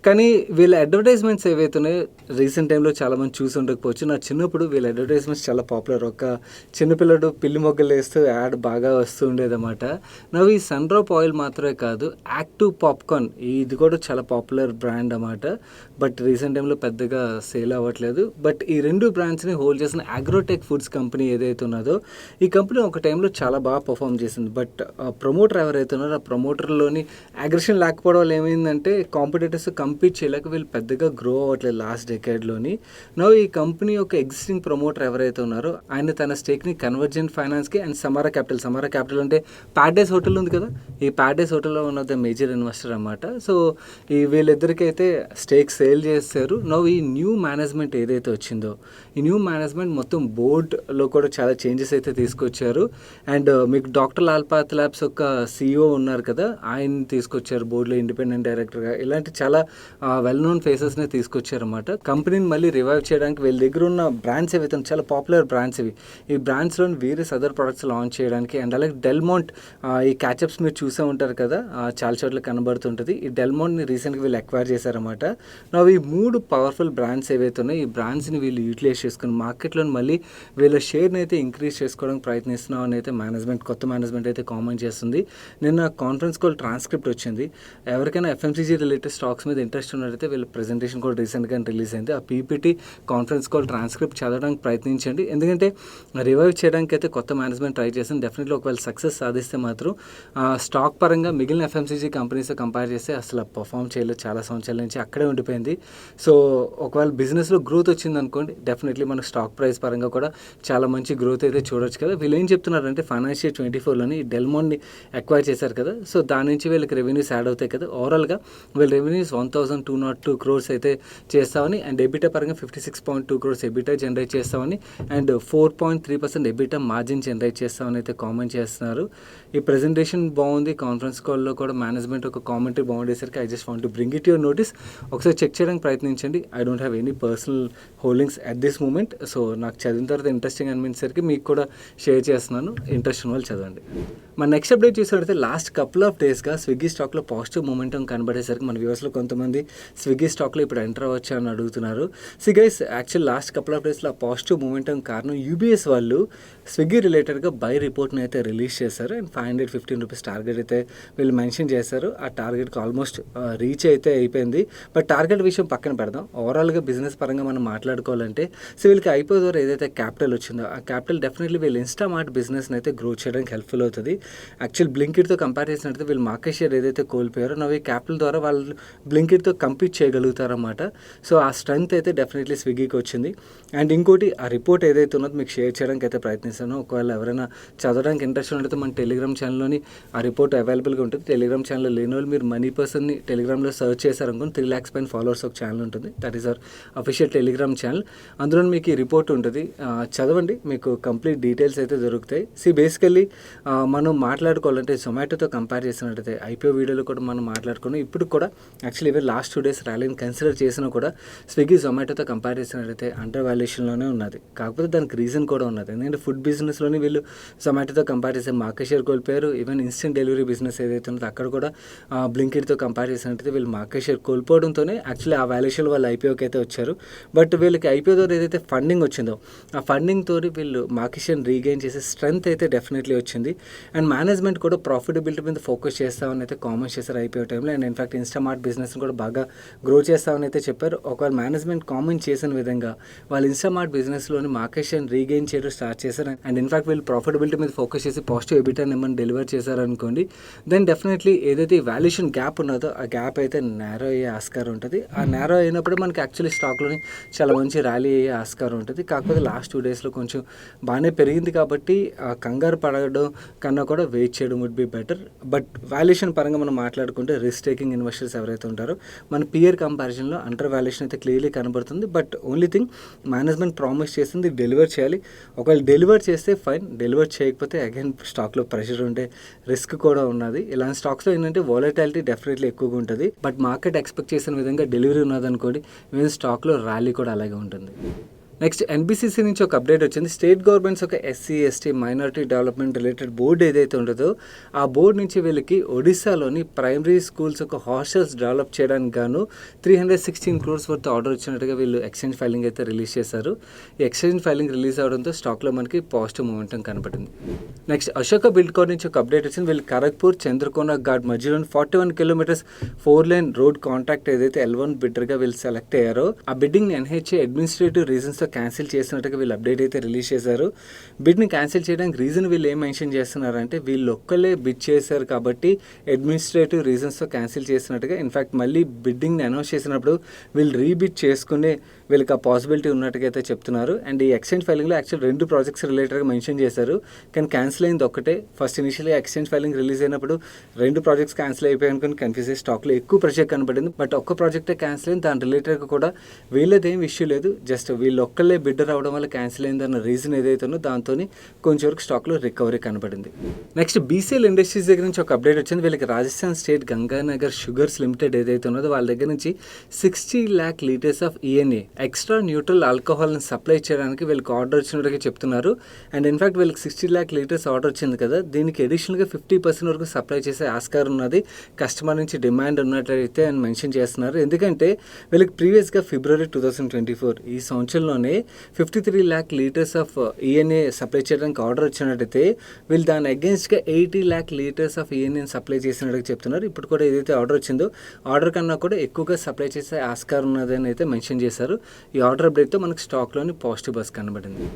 కానీ వీళ్ళ అడ్వర్టైజ్మెంట్స్ ఏవైతే ఉన్నాయో రీసెంట్ టైంలో చాలా మంది చూసి ఉండకపోవచ్చు. నా చిన్నప్పుడు వీళ్ళ అడ్వర్టైజ్మెంట్స్ చాలా పాపులర్. ఒక చిన్నపిల్లడు పిల్లి మొగ్గలు వేస్తూ యాడ్ బాగా వస్తూ ఉండేదన్నమాట. నవ్వు ఈ సన్ డ్రాప్ ఆయిల్ మాత్రమే కాదు, యాక్టివ్ పాప్కార్న్ ఇది కూడా చాలా పాపులర్ బ్రాండ్ అన్నమాట. బట్ రీసెంట్ టైంలో పెద్దగా సేల్ అవ్వట్లేదు. బట్ ఈ రెండు బ్రాండ్స్ని హోల్డ్ చేసిన అగ్రోటెక్ ఫుడ్స్ కంపెనీ ఏదైతే ఉన్నదో ఈ కంపెనీ ఒక టైంలో చాలా బాగా పర్ఫామ్ చేసింది. బట్ ప్రమోటర్ ఎవరైతే ఉన్నారో ఆ ప్రమోటర్లోని అగ్రెషన్ లేకపోవడం వల్ల ఏమైందంటే కాంపిటేటర్స్ కంపీట్ చేయలేక వీళ్ళు పెద్దగా గ్రో అవ్వట్లేదు లాస్ట్ డెకేడ్లోని. నవ్వు ఈ కంపెనీ యొక్క ఎగ్జిస్టింగ్ ప్రమోటర్ ఎవరైతే ఉన్నారో ఆయన తన స్టేక్ని కన్వర్జెంట్ ఫైనాన్స్కి అండ్ సమారా క్యాపిటల్ అంటే ప్యారడైస్ హోటల్ ఉంది కదా, ఈ ప్యారడైస్ హోటల్లో ఉన్న ద మేజర్ ఇన్వెస్టర్ అన్నమాట. సో ఈ వీళ్ళిద్దరికి అయితే స్టేక్ సేల్ చేస్తారు. నవ్వు ఈ న్యూ మేనేజ్మెంట్ ఏదైతే వచ్చిందో ఈ న్యూ మేనేజ్మెంట్ మొత్తం బోర్డ్లో కూడా చాలా చేంజెస్ అయితే తీసుకొచ్చారు. అండ్ మీకు డాక్టర్ లాల్ పార్థ్ ఒక CEO ఉన్నారు కదా, ఆయన్ని తీసుకొచ్చారు బోర్డులో ఇండిపెండెంట్ డైరెక్టర్గా. ఇలాంటి చాలా వెల్ నోన్ ఫేసెస్ని తీసుకొచ్చారన్నమాట. కంపెనీని మళ్ళీ రివైవ్ చేయడానికి వీళ్ళ దగ్గర ఉన్న బ్రాండ్స్ ఏవైతే చాలా పాపులర్ బ్రాండ్స్ ఇవి, ఈ బ్రాండ్స్లోని వేరియస్ అదర్ ప్రొడక్ట్స్ లాంచ్ చేయడానికి. అండ్ అలాగే డెల్మోంట్ ఈ క్యాచప్స్ మీరు చూసే ఉంటారు కదా, చాలా చోట్ల కనబడుతుంటుంది. ఈ డెల్మోంట్ని రీసెంట్గా వీళ్ళు అక్వైర్ చేశారన్నమాట. ఈ 3 పవర్ఫుల్ బ్రాండ్స్ ఏవైతే ఉన్నాయో ఈ బ్రాండ్స్ని వీళ్ళు యూటిలైజ్ చేసుకుని మార్కెట్లో మళ్ళీ వీళ్ళ షేర్ని అయితే ఇంక్రీజ్ చేసుకోవడానికి ప్రయత్నిస్తున్నాం అని అయితే కొత్త మేనేజ్మెంట్ అయితే కామెంట్ చేస్తుంది. నిన్న కాన్ఫరెన్స్ కాల్ ట్రాన్స్క్రిప్ట్ వచ్చింది. ఎవరికైనా FMCG రిలేటెడ్ స్టాక్స్ మీద ఇంట్రెస్ట్ ఉన్నట్టయితే వీళ్ళ ప్రెజెంటేషన్ కూడా రీసెంట్గా రిలీజ్ అయింది. ఆ PPT కాన్ఫరెన్స్ కాల్ ట్రాన్స్క్రిప్ట్ చదవడానికి ప్రయత్నించండి. ఎందుకంటే రివైవ్ చేయడానికి అయితే కొత్త మేనేజ్మెంట్ ట్రై చేసింది. డెఫినెట్లీ ఒకవేళ సక్సెస్ సాధిస్తే మాత్రం స్టాక్ పరంగా మిగిలిన FMCG కంపెనీస్ కంపేర్ చేస్తే అసలు పర్ఫామ్ చేయలేదు. చాలా సంవత్సరాల నుంచి అక్కడే ఉండిపోయింది. సో ఒకవేళ బిజినెస్లో గ్రోత్ వచ్చింది అనుకోండి, డెఫినెట్లీ మన స్టాక్ ప్రైస్ పరంగా కూడా చాలా మంచి గ్రోత్ అయితే చూడొచ్చు కదా. వీళ్ళు ఏం చెప్తున్నారంటే ఫైనాన్షియల్ 24లోని డెల్మోన్ని అక్వైర్ చేశారు కదా, సో దాని నుంచి వీళ్ళకి రెవెన్యూస్ యాడ్ అవుతాయి కదా. ఓవరాల్గా వీళ్ళ రెవెన్యూస్ 1,202 crores అయితే చేస్తామని అండ్ ఎబిటా పరంగా 56.2 crores ఎబిటా జనరేట్ చేస్తామని అండ్ 4.3% ఎబిటా మార్జిన్ జనరేట్ చేస్తామని అయితే కామెంట్ చేస్తున్నారు. ఈ ప్రెజెంటేషన్ బాగుంది. కాన్ఫరెన్స్ కాల్లో కూడా మేనేజ్మెంట్ ఒక కామెంటరీ బాగుండేసరికి I just want to bring it your notice. ఒకసారి చెక్ చేయడానికి ప్రయత్నించండి. I don't have any personal holdings at this moment. So నాకు చదివిన తర్వాత ఇంట్రెస్టింగ్ అనిపించేసరికి మీకు కూడా షేర్ చేస్తున్నాను. ఇంట్రెస్ట్ ఉన్న వాళ్ళు చదవండి. మన నెక్స్ట్ అప్డేట్ చూసినట్లయితే లాస్ట్ కపుల్ ఆఫ్ డేస్గా స్విగ్గీ స్టాక్లో పాజిటివ్ మూమెంటం కనబడేసరికి మన వ్యూవర్స్లో కొంతమంది స్విగ్గీ స్టాక్లో ఇప్పుడు ఎంటర్ అవ్వచ్చు అని అడుగుతున్నారు. Guys actual last couple of డేస్లో పాజిటివ్ మూమెంటం కారణం UBS వాళ్ళు స్విగ్గీ రిలేటెడ్గా బై రిపోర్ట్ని అయితే రిలీజ్ చేశారు. అండ్ రూపీస్ టార్గెట్ అయితే వీళ్ళు మెన్షన్ చేశారు. ఆ టార్గెట్కి ఆల్మోస్ట్ రీచ్ అయితే అయిపోయింది. బట్ టార్గెట్ విషయం పక్కన పెడదాం. ఓవరాల్గా బిజినెస్ పరంగా మనం మాట్లాడుకోవాలంటే సో వీళ్ళకి ఐపీఓ ద్వారా ఏదైతే క్యాపిటల్ వచ్చిందో ఆ క్యాపిటల్ డెఫినెట్లీ వీళ్ళు ఇన్స్టామార్ట్ బిజినెస్ని అయితే గ్రో చేయడానికి హెల్ప్ఫుల్ అవుతుంది. యాక్చువల్ బ్లింకిట్తో కంపేర్ చేసినట్టు వీళ్ళు మార్కెట్ షేర్ ఏదైతే కోల్పోయారో నవ్వు ఈ క్యాపిటల్ ద్వారా వాళ్ళు బ్లింకిట్తో కంపీట్ చేయగలుగుతారన్నమాట. సో ఆ స్ట్రెంగ్త్ అయితే డెఫినెట్లీ స్విగ్గీకి వచ్చింది. అండ్ ఇంకోటి ఆ రిపోర్ట్ ఏదైతే ఉన్నదో మీకు షేర్ చేయడానికి అయితే ప్రయత్నిస్తాను. ఒకవేళ ఎవరైనా చదవడానికి ఇంట్రెస్ట్ ఉంటే మన టెలిగ్రామ్ ఛానల్లోని ఆ రిపోర్ట్ అవైలబుల్గా ఉంటుంది. టెలిగ్రామ్ ఛానల్లో లేని వాళ్ళు మీరు మనీ పర్సన్ని టెలిగ్రామ్లో సర్చ్ చేశారనుకోండి 3 lakhs పైన ఫాలోవర్స్ ఒక ఛానల్ ఉంటుంది. That is our official Telegram channel. అందులో మీకు ఈ రిపోర్ట్ ఉంటుంది, చదవండి, మీకు కంప్లీట్ డీటెయిల్స్ అయితే దొరుకుతాయి. బేసికల్లీ మనం మాట్లాడుకోవాలంటే జొమాటోతో కంపేర్ చేసినట్టయితే ఐపీఓ వీడియోలో కూడా మనం మాట్లాడుకున్నాం. ఇప్పుడు కూడా యాక్చువల్లీ ఇవే లాస్ట్ 2 days ర్యాలీని కన్సిడర్ చేసినా కూడా స్విగ్గీ జొమాటోతో కంపేర్ చేసినట్టయితే అండర్ వాల్యుయేషన్లోనే ఉన్నది. కాకపోతే దానికి రీజన్ కూడా ఉన్నది. ఎందుకంటే ఫుడ్ బిజినెస్లోని వీళ్ళు జొమాటోతో కంపేర్ చేసే మార్కెట్ షేర్ కోల్పోయారు. ఈవెన్ ఇన్స్టెంట్ డెలివరీ బిజినెస్ ఏదైతే ఉందో అక్కడ కూడా బ్లింకిట్తో కంపేర్ చేసినట్టయితే వీళ్ళు మార్కెట్ షేర్ కోల్పోవడంతోనే యాక్చువల్లీ ఆ వాల్యుయేషన్ వాళ్ళు ఐపీఓకి అయితే వచ్చారు. బట్ వీళ్ళకి ఐపీఓ ద్వారా ఏదైతే ఫండింగ్ వచ్చిందో ఆ ఫండింగ్ తోటి వీళ్ళు మార్కెట్ షేర్ రీగెయిన్ చేసే స్ట్రెంత్ అయితే డెఫినెట్లీ వచ్చింది. అండ్ మేనేజ్మెంట్ కూడా ప్రాఫిటబిలిటీ మీద ఫోకస్ చేస్తామని అయితే కామెంట్స్ చేశారు ఐపీఓ టైంలో. అండ్ ఇన్ఫాక్ట్ ఇన్స్టామార్ట్ బిజినెస్ని కూడా బాగా గ్రో చేస్తామని అయితే చెప్పారు. ఒకవేళ మేనేజ్మెంట్ కామెంట్ చేసిన విధంగా వాళ్ళు ఇన్స్టామార్ట్ బిజినెస్లోని మార్కెట్ షేర్ రీగెయిన్ చేయడం స్టార్ట్ చేశారు. అండ్ ఇన్ఫాక్ట్ వీళ్ళు ప్రాఫిటబిలిటీ మీద ఫోకస్ చేసి పాజిటివ్ ఎబిటా నెంబర్ని డెలివర్ చేశారనుకోండి, దెన్ డెఫినెట్లీ ఏదైతే వాల్యుయేషన్ గ్యాప్ ఉన్నదో ఆ గ్యాప్ అయితే నేరో అయ్యే ఆస్కారం ఉంటుంది. ఆ నేరో అయినప్పుడు మనకి యాక్చువల్లీ స్టాక్లోని చాలా మంచి ర్యాలీ అయ్యే ఆస్కారం ఉంటుంది. కాకపోతే లాస్ట్ 2 daysలో కొంచెం బాగానే పెరిగింది కాబట్టి కంగారు పడడం కన్నా కూడా వెయిట్ చేయడం would be better. But valuation పరంగా మనం మాట్లాడుకుంటే రిస్క్ టేకింగ్ ఇన్వెస్టర్స్ ఎవరైతే ఉంటారో మన పియర్ కంపారిజన్లో అండర్ వాల్యుయేషన్ అయితే క్లియర్లీ కనబడుతుంది. But only thing management promise చేసింది డెలివర్ చేయాలి. ఒకవేళ డెలివర్ చేస్తే ఫైన్, డెలివర్ చేయకపోతే అగైన్ స్టాక్లో ప్రెషర్ ఉంటే రిస్క్ కూడా ఉన్నది. ఇలాంటి స్టాక్స్లో ఏంటంటే వాలటాలిటీ డెఫినెట్లీ ఎక్కువగా ఉంటుంది. బట్ మార్కెట్ ఎక్స్పెక్ట్ చేసిన విధంగా డెలివరీ ఉన్నదనుకోండి, ఈవెన్ స్టాక్లో ర్యాలీ కూడా అలాగే ఉంటుంది. నెక్స్ట్ ఎన్బిసిసి నుంచి ఒక అప్డేట్ వచ్చింది. స్టేట్ గవర్నమెంట్స్ ఒక SC ST minority development related board ఏదైతే ఉంటుందో ఆ బోర్డు నుంచి వీళ్ళకి ఒడిశాలోని ప్రైమరీ స్కూల్స్ ఒక హాస్టల్స్ డెవలప్ చేయడానికి గాను 316 crores వర్త్ ఆర్డర్ ఇచ్చినట్టుగా వీళ్ళు ఎక్స్చేంజ్ ఫైలింగ్ అయితే రిలీజ్ చేశారు. ఈ ఎక్స్చేంజ్ ఫైలింగ్ రిలీజ్ అవడంతో స్టాక్లో మనకి పాజిటివ్ మూమెంటం కనపడింది. నెక్స్ట్ అశోక బిల్డ్కాన్ నుంచి ఒక అప్డేట్ వచ్చింది. వీళ్ళు ఖరగ్పూర్ చంద్రకోన ఘాట్ మధ్యలో 41 kilometers 4-lane రోడ్ కాంట్రాక్ట్ ఏదైతే L1 బిడ్డర్గా వీళ్ళు సెలెక్ట్ అయ్యారో ఆ బిడ్డింగ్ ఎన్హెచ్ఏ అడ్మినిస్ట్రేటివ్ రీజన్స్తో క్యాన్సిల్ చేసినట్టుగా వీళ్ళు అప్డేట్ అయితే రిలీజ్ చేశారు. బిడ్ని క్యాన్సిల్ చేయడానికి రీజన్ వీళ్ళు ఏం మెన్షన్ చేస్తున్నారంటే వీళ్ళు ఒక్కలే బిడ్ చేశారు కాబట్టి అడ్మినిస్ట్రేటివ్ రీజన్స్తో క్యాన్సిల్ చేసినట్టుగా. ఇన్ఫ్యాక్ట్ మళ్ళీ బిడ్డింగ్ని అనౌన్స్ చేసినప్పుడు వీళ్ళు రీబిడ్ చేసుకునే వీళ్ళకి ఆ పాసిబిలిటీ ఉన్నట్టుగా అయితే చెప్తున్నారు. అండ్ ఈ ఎక్స్చేంజ్ ఫైలింగ్లో యాక్చువల్ 2 ప్రాజెక్ట్స్ రిలేటెడ్గా మెన్షన్ చేశారు. కానీ క్యాన్సిల్ అయింది ఒక్కటే. ఫస్ట్ ఇనిషియల్గా ఎక్స్చేంజ్ ఫైలింగ్ రిలీజ్ అయినప్పుడు 2 ప్రాజెక్ట్స్ క్యాన్సిల్ అయిపోయాయి అనుకుని కన్ఫ్యూజ్ అయ్యి స్టాక్లో ఎక్కువ ప్రెషర్ కనబడింది. బట్ ఒక్క ప్రాజెక్టే క్యాన్సిల్ అయింది. దాని రిలేటెడ్గా కూడా వీళ్ళదేం ఇష్యూ లేదు. జస్ట్ వీళ్ళు ఒక్కళ్ళే బిడ్డర్ అవడం వల్ల క్యాన్సిల్ అయిందన్న రీజన్ ఏదైతే ఉందో దాంతో కొంచెం వరకు స్టాక్లో రికవరీ కనబడింది. నెక్స్ట్ బీసీఎల్ ఇండస్ట్రీస్ దగ్గర నుంచి ఒక అప్డేట్ వచ్చింది. వీళ్ళకి Rajasthan state Ganganagar sugars limited ఏదైతే ఉన్నదో వాళ్ళ దగ్గర నుంచి 60 lakh liters of ENA extra neutral ఆల్కహాల్ని సప్లై చేయడానికి వీళ్ళకి ఆర్డర్ వచ్చినట్టుగా చెప్తున్నారు. అండ్ ఇన్ఫాక్ట్ వీళ్ళకి 60 lakh liters ఆర్డర్ వచ్చింది కదా, దీనికి అడిషనల్గా 50% వరకు సప్లై చేసే ఆస్కారం ఉన్నది. కస్టమర్ నుంచి డిమాండ్ ఉన్నట్లయితే అని మెన్షన్ చేస్తున్నారు. ఎందుకంటే వీళ్ళకి ప్రీవియస్గా February 2024 ఈ సంవత్సరంలోనే 53 lakh liters of ENA supply చేయడానికి ఆర్డర్ వచ్చినట్టయితే వీళ్ళు దాని అగేన్స్ట్గా 80 lakh liters ఆఫ్ ఈఎన్ఏని సప్లై చేసినట్టుగా చెప్తున్నారు. ఇప్పుడు కూడా ఏదైతే ఆర్డర్ వచ్చిందో ఆర్డర్ కన్నా కూడా ఎక్కువగా సప్లై చేసే ఆస్కారం ఉన్నదని అయితే మెన్షన్ చేశారు. ఈ ఆర్డర్ అప్డేట్తో మనకి స్టాక్లోని పాజిటివ్ బస్ కనబడింది.